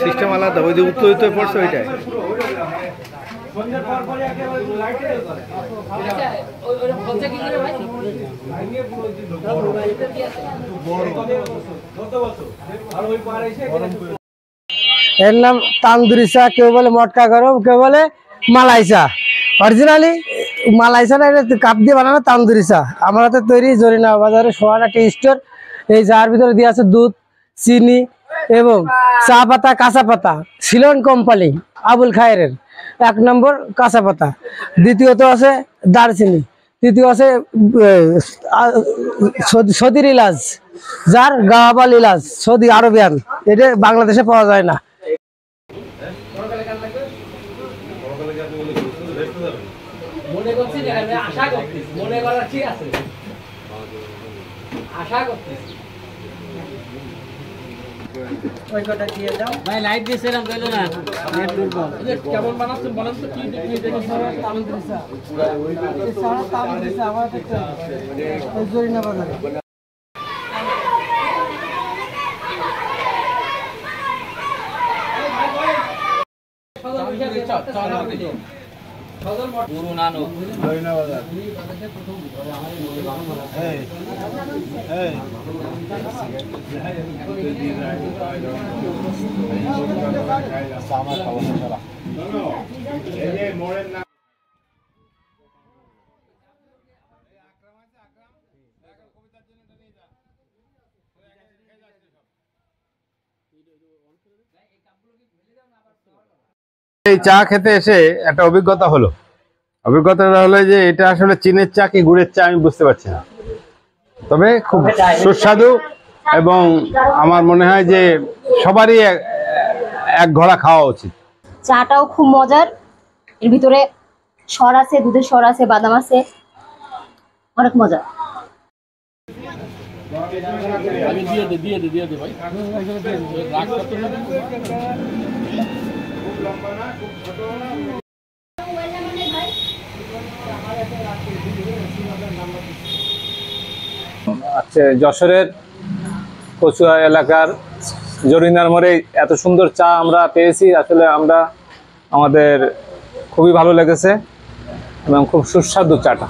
System আলাদা, ওই যে উত্তর পড়ছে ওইটাই। এর নাম তান্দুরি চা, কেউ বলে মটকা গরম, কেউ বলে মালাই চা। অরিজিনালি মালাই চা কাপ দিয়ে বানানো তান্দুরি চা আমার হাতে তৈরি, জরিনা বাজারে সোহানা টি স্টোর। এই চার ভিতরে দিয়ে আছে দুধ, চিনি এবং চা পাতা, কাঁচা পাতা, সিলন কোম্পানি আবুল খায়ের 1 নম্বর কাঁচা পাতা। দ্বিতীয়ত আছে দারচিনি, তৃতীয় আছে সৌদির ইলাচ, যার গাওয়াবাল ইলাচ, সৌদি আরবিয়ান। এটা বাংলাদেশে পাওয়া যায় না। মনে করছি আশা করতেছি, মনে করা ঠিক আছে, আশা করতেছি। ওই কটা দিয়ে দাও ভাই, লাইট দিয়ে সেরাম কইলো না, নেট দুর্বল। কেমন বানাচ্ছেন বলেন তো, কি দেখি দেখি সবাই তান্দুরি চা, এই সারা তান্দুরি চা আমার দেখতে ওই জরিনা বাজারে। গুরু নানক জরিনা বাজার। এই চা খেতে এসে একটা অভিজ্ঞতা হলো। অভিজ্ঞতাটা হলো যে এটা আসলে চীনের চা কি গুড়ের চা আমি বুঝতে পারছি না, তবে খুব সুস্বাদু এবং আমার মনে হয় যে সবারই এক ঘোড়া খাওয়া উচিত। চাটাও খুব মজার, এর ভিতরে সর আছে, দুধের সর আছে, বাদাম আছে, অনেক মজা। আচ্ছা, যশোরের কচুয়া এলাকার জরিনার মোড়ে এত সুন্দর চা আমরা পেয়েছি, আসলে আমাদের খুবই ভালো লেগেছে এবং খুব সুস্বাদু চাটা।